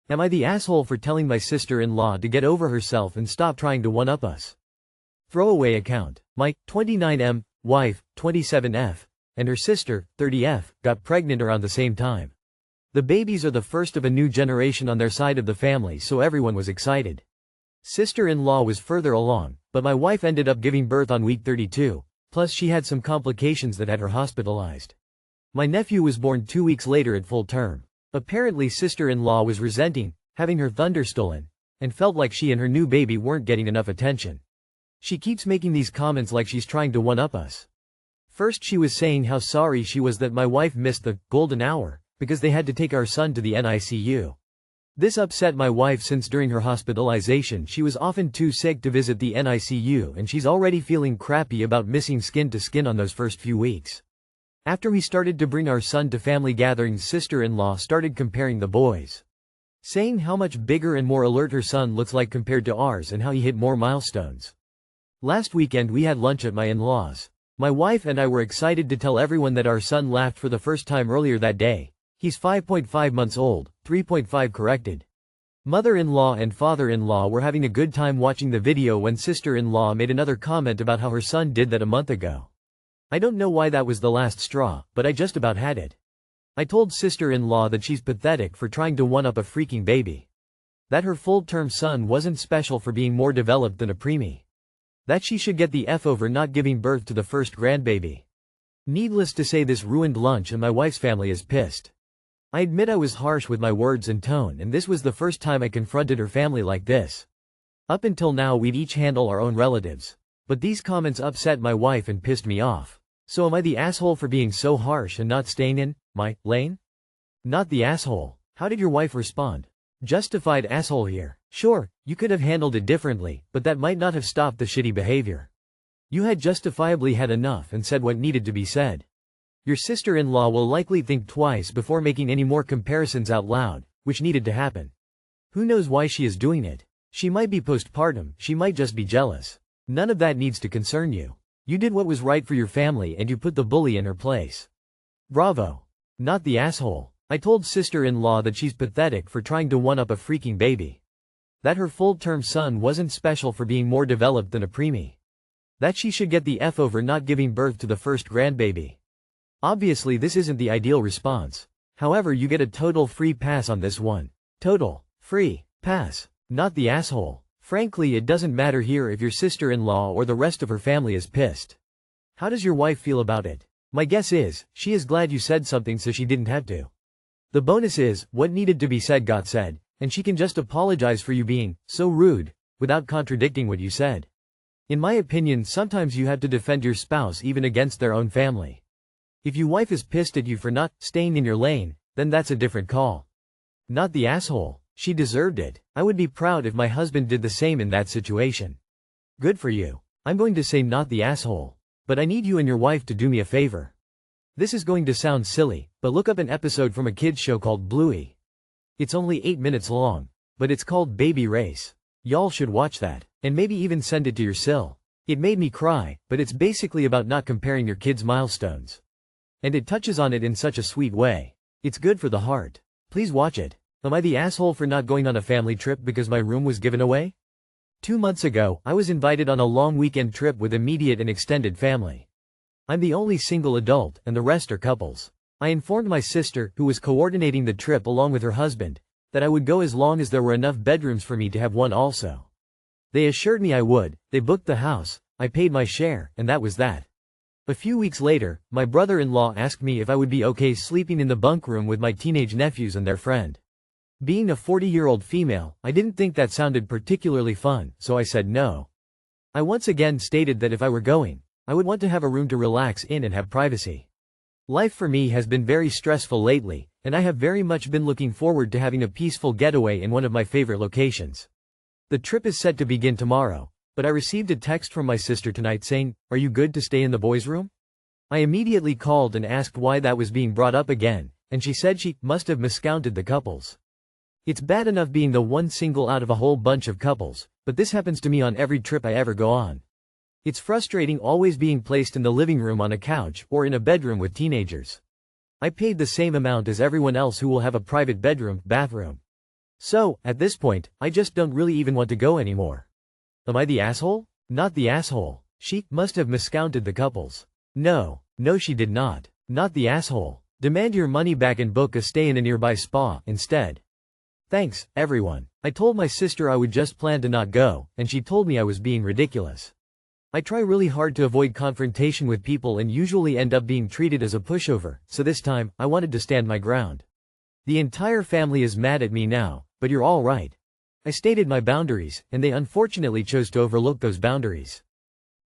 Am I the asshole for telling my sister-in-law to get over herself and stop trying to one-up us? Throwaway account. My 29M wife, 27F, and her sister, 30F, got pregnant around the same time. The babies are the first of a new generation on their side of the family, so everyone was excited. Sister-in-law was further along, but my wife ended up giving birth on week 32, plus she had some complications that had her hospitalized. My nephew was born 2 weeks later at full term. Apparently sister-in-law was resenting having her thunder stolen, and felt like she and her new baby weren't getting enough attention. She keeps making these comments like she's trying to one-up us. First she was saying how sorry she was that my wife missed the golden hour, because they had to take our son to the NICU. This upset my wife since during her hospitalization she was often too sick to visit the NICU and she's already feeling crappy about missing skin to skin on those first few weeks. After we started to bring our son to family gatherings, sister-in-law started comparing the boys, saying how much bigger and more alert her son looks like compared to ours and how he hit more milestones. Last weekend we had lunch at my in-laws. My wife and I were excited to tell everyone that our son laughed for the first time earlier that day. He's 5.5 months old, 3.5 corrected. Mother-in-law and father-in-law were having a good time watching the video when sister-in-law made another comment about how her son did that a month ago. I don't know why that was the last straw, but I just about had it. I told sister-in-law that she's pathetic for trying to one-up a freaking baby. That her full-term son wasn't special for being more developed than a preemie. That she should get the F over not giving birth to the first grandbaby. Needless to say, this ruined lunch and my wife's family is pissed. I admit I was harsh with my words and tone, and this was the first time I confronted her family like this. Up until now we'd each handle our own relatives. But these comments upset my wife and pissed me off. So am I the asshole for being so harsh and not staying in my lane? Not the asshole. How did your wife respond? Justified asshole here. Sure, you could have handled it differently, but that might not have stopped the shitty behavior. You had justifiably had enough and said what needed to be said. Your sister-in-law will likely think twice before making any more comparisons out loud, which needed to happen. Who knows why she is doing it? She might be postpartum, she might just be jealous. None of that needs to concern you. You did what was right for your family and you put the bully in her place. Bravo. Not the asshole. I told sister-in-law that she's pathetic for trying to one-up a freaking baby. That her full-term son wasn't special for being more developed than a preemie. That she should get the F over not giving birth to the first grandbaby. Obviously this isn't the ideal response. However, you get a total free pass on this one. Total free pass. Not the asshole. Frankly, it doesn't matter here if your sister-in-law or the rest of her family is pissed. How does your wife feel about it? My guess is, she is glad you said something so she didn't have to. The bonus is, what needed to be said got said, and she can just apologize for you being so rude, without contradicting what you said. In my opinion, sometimes you have to defend your spouse even against their own family. If your wife is pissed at you for not staying in your lane, then that's a different call. Not the asshole. She deserved it. I would be proud if my husband did the same in that situation. Good for you. I'm going to say not the asshole. But I need you and your wife to do me a favor. This is going to sound silly, but look up an episode from a kids show called Bluey. It's only 8 minutes long, but it's called Baby Race. Y'all should watch that, and maybe even send it to your sil. It made me cry, but it's basically about not comparing your kids' milestones. And it touches on it in such a sweet way. It's good for the heart. Please watch it. Am I the asshole for not going on a family trip because my room was given away? 2 months ago, I was invited on a long weekend trip with immediate and extended family. I'm the only single adult, and the rest are couples. I informed my sister, who was coordinating the trip along with her husband, that I would go as long as there were enough bedrooms for me to have one also. They assured me I would. They booked the house, I paid my share, and that was that. A few weeks later, my brother-in-law asked me if I would be okay sleeping in the bunk room with my teenage nephews and their friend. Being a 40-year-old female, I didn't think that sounded particularly fun, so I said no. I once again stated that if I were going, I would want to have a room to relax in and have privacy. Life for me has been very stressful lately, and I have very much been looking forward to having a peaceful getaway in one of my favorite locations. The trip is set to begin tomorrow, but I received a text from my sister tonight saying, "Are you good to stay in the boys' room?" I immediately called and asked why that was being brought up again, and she said she must have miscounted the couples. It's bad enough being the one single out of a whole bunch of couples, but this happens to me on every trip I ever go on. It's frustrating always being placed in the living room on a couch or in a bedroom with teenagers. I paid the same amount as everyone else who will have a private bedroom, bathroom. So, at this point, I just don't really even want to go anymore. Am I the asshole? Not the asshole. She must have miscounted the couples. No, she did not. Not the asshole. Demand your money back and book a stay in a nearby spa, instead. Thanks, everyone. I told my sister I would just plan to not go, and she told me I was being ridiculous. I try really hard to avoid confrontation with people and usually end up being treated as a pushover, so this time, I wanted to stand my ground. The entire family is mad at me now, but you're all right. I stated my boundaries, and they unfortunately chose to overlook those boundaries.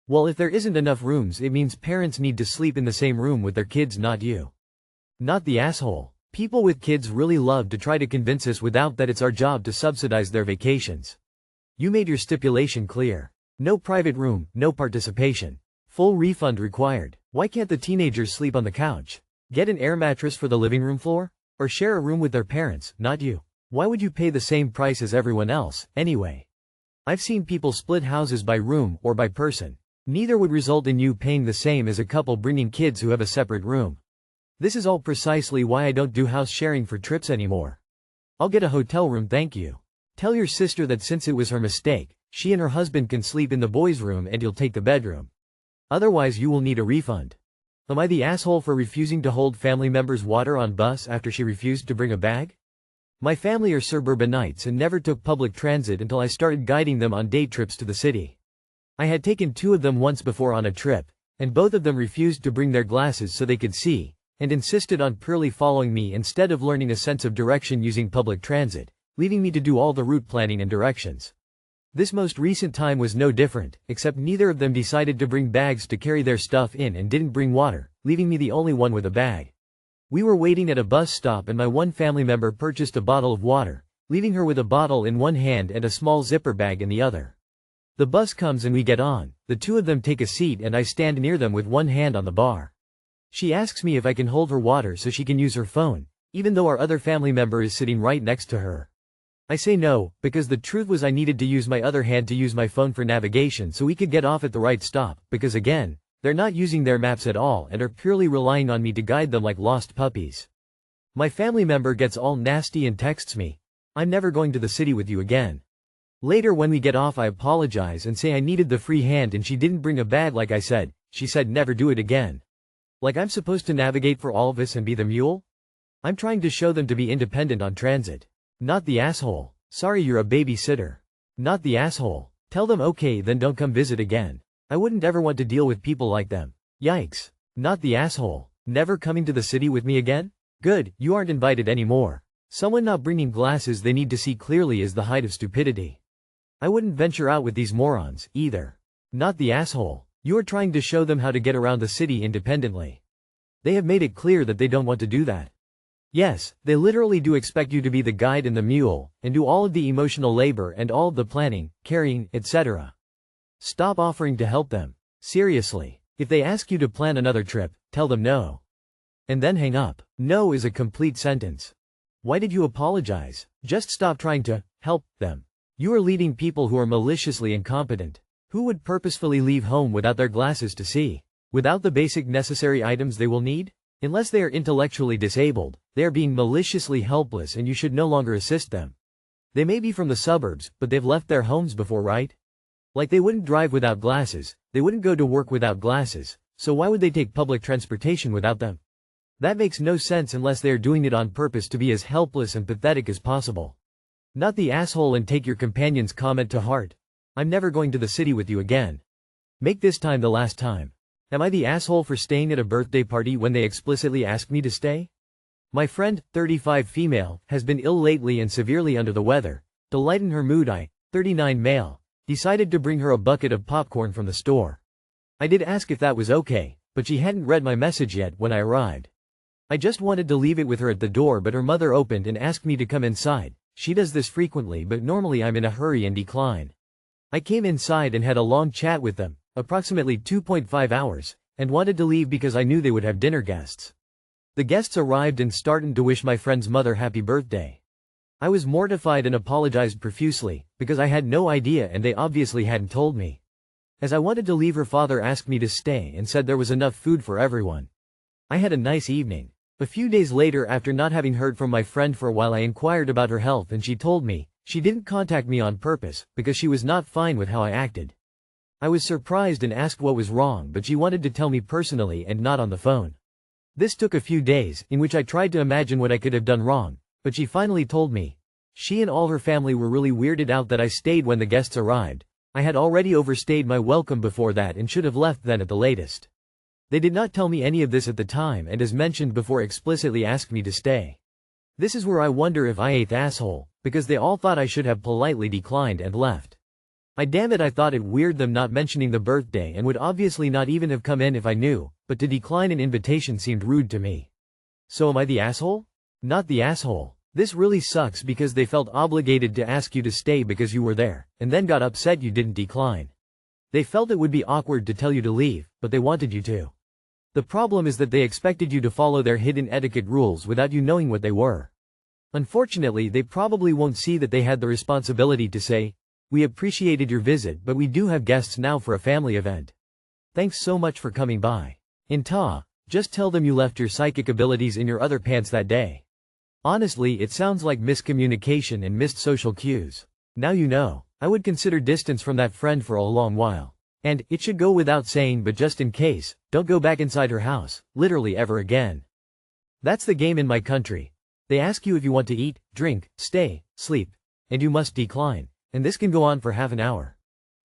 Well, if there isn't enough rooms, it means parents need to sleep in the same room with their kids, not you. Not the asshole. People with kids really love to try to convince us without that it's our job to subsidize their vacations. You made your stipulation clear. No private room, no participation. Full refund required. Why can't the teenagers sleep on the couch? Get an air mattress for the living room floor? Or share a room with their parents, not you? Why would you pay the same price as everyone else, anyway? I've seen people split houses by room or by person. Neither would result in you paying the same as a couple bringing kids who have a separate room. This is all precisely why I don't do house sharing for trips anymore. I'll get a hotel room, thank you. Tell your sister that since it was her mistake, she and her husband can sleep in the boys' room and you'll take the bedroom. Otherwise you will need a refund. Am I the asshole for refusing to hold family members' water on bus after she refused to bring a bag? My family are suburbanites and never took public transit until I started guiding them on day trips to the city. I had taken 2 of them once before on a trip, and both of them refused to bring their glasses so they could see, and insisted on purely following me instead of learning a sense of direction using public transit, leaving me to do all the route planning and directions. This most recent time was no different, except neither of them decided to bring bags to carry their stuff in and didn't bring water, leaving me the only one with a bag. We were waiting at a bus stop and my one family member purchased a bottle of water, leaving her with a bottle in one hand and a small zipper bag in the other. The bus comes and we get on, the 2 of them take a seat and I stand near them with one hand on the bar. She asks me if I can hold her water so she can use her phone, even though our other family member is sitting right next to her. I say no, because the truth was I needed to use my other hand to use my phone for navigation so we could get off at the right stop, because again, they're not using their maps at all and are purely relying on me to guide them like lost puppies. My family member gets all nasty and texts me, "I'm never going to the city with you again." Later when we get off I apologize and say I needed the free hand and she didn't bring a bag like I said, she said never do it again. Like I'm supposed to navigate for all of us and be the mule? I'm trying to show them to be independent on transit. Not the asshole. Sorry you're a babysitter. Not the asshole. Tell them okay then don't come visit again. I wouldn't ever want to deal with people like them. Yikes. Not the asshole. Never coming to the city with me again? Good, you aren't invited anymore. Someone not bringing glasses they need to see clearly is the height of stupidity. I wouldn't venture out with these morons, either. Not the asshole. You are trying to show them how to get around the city independently. They have made it clear that they don't want to do that. Yes, they literally do expect you to be the guide and the mule, and do all of the emotional labor and all of the planning, carrying, etc. Stop offering to help them. Seriously. If they ask you to plan another trip, tell them no. And then hang up. No is a complete sentence. Why did you apologize? Just stop trying to help them. You are leading people who are maliciously incompetent. Who would purposefully leave home without their glasses to see? Without the basic necessary items they will need? Unless they are intellectually disabled, they are being maliciously helpless and you should no longer assist them. They may be from the suburbs, but they've left their homes before, right? Like they wouldn't drive without glasses, they wouldn't go to work without glasses, so why would they take public transportation without them? That makes no sense unless they are doing it on purpose to be as helpless and pathetic as possible. Not the asshole and take your companion's comment to heart. I'm never going to the city with you again. Make this time the last time. Am I the asshole for staying at a birthday party when they explicitly asked me to stay? My friend, 35 female, has been ill lately and severely under the weather. To lighten her mood I, 39 male, decided to bring her a bucket of popcorn from the store. I did ask if that was okay, but she hadn't read my message yet when I arrived. I just wanted to leave it with her at the door but her mother opened and asked me to come inside. She does this frequently but normally I'm in a hurry and decline. I came inside and had a long chat with them, approximately 2.5 hours, and wanted to leave because I knew they would have dinner guests. The guests arrived and started to wish my friend's mother happy birthday. I was mortified and apologized profusely, because I had no idea and they obviously hadn't told me. As I wanted to leave her father asked me to stay and said there was enough food for everyone. I had a nice evening. A few days later, after not having heard from my friend for a while, I inquired about her health and she told me she didn't contact me on purpose because she was not fine with how I acted. I was surprised and asked what was wrong, but she wanted to tell me personally and not on the phone. This took a few days, in which I tried to imagine what I could have done wrong, but she finally told me she and all her family were really weirded out that I stayed when the guests arrived. I had already overstayed my welcome before that and should have left then at the latest. They did not tell me any of this at the time and, as mentioned before, explicitly asked me to stay. This is where I wonder if I ate the asshole, because they all thought I should have politely declined and left. I thought it weird them not mentioning the birthday and would obviously not even have come in if I knew, but to decline an invitation seemed rude to me. So am I the asshole? Not the asshole. This really sucks because they felt obligated to ask you to stay because you were there, and then got upset you didn't decline. They felt it would be awkward to tell you to leave, but they wanted you to. The problem is that they expected you to follow their hidden etiquette rules without you knowing what they were. Unfortunately, they probably won't see that they had the responsibility to say, "We appreciated your visit, but we do have guests now for a family event. Thanks so much for coming by." Just tell them you left your psychic abilities in your other pants that day. Honestly, it sounds like miscommunication and missed social cues. Now you know. I would consider distance from that friend for a long while. And, it should go without saying, but just in case, don't go back inside her house, literally ever again. That's the game in my country. They ask you if you want to eat, drink, stay, sleep, and you must decline, and this can go on for half an hour.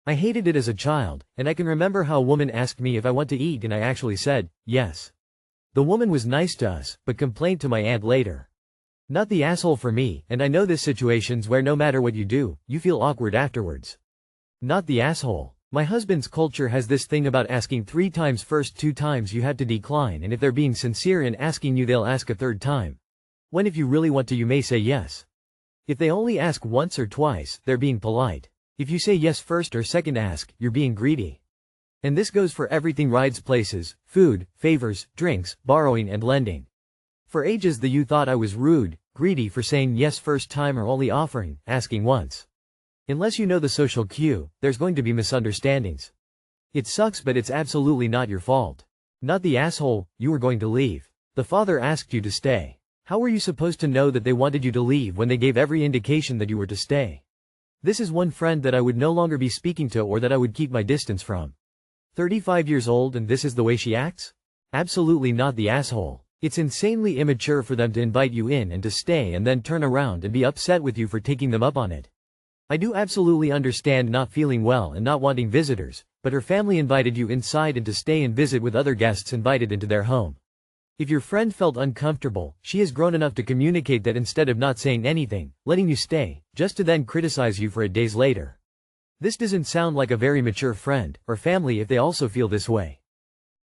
I hated it as a child, and I can remember how a woman asked me if I want to eat and I actually said, yes. The woman was nice to us, but complained to my aunt later. Not the asshole for me, and I know there's situations where no matter what you do, you feel awkward afterwards. Not the asshole. My husband's culture has this thing about asking 3 times. First 2 times you have to decline, and if they're being sincere in asking you they'll ask a 3rd time. When if you really want to you may say yes. If they only ask once or twice, they're being polite. If you say yes first or second ask, you're being greedy. And this goes for everything: rides, places, food, favors, drinks, borrowing and lending. For ages the you thought I was rude, greedy for saying yes first time or only asking once. Unless you know the social cue, there's going to be misunderstandings. It sucks, but it's absolutely not your fault. Not the asshole, you were going to leave. The father asked you to stay. How were you supposed to know that they wanted you to leave when they gave every indication that you were to stay? This is one friend that I would no longer be speaking to or that I would keep my distance from. 35 years old and this is the way she acts? Absolutely not the asshole. It's insanely immature for them to invite you in and to stay and then turn around and be upset with you for taking them up on it. I do absolutely understand not feeling well and not wanting visitors, but her family invited you inside and to stay and visit with other guests invited into their home. If your friend felt uncomfortable, she is grown enough to communicate that instead of not saying anything, letting you stay, just to then criticize you for it days later. This doesn't sound like a very mature friend or family if they also feel this way.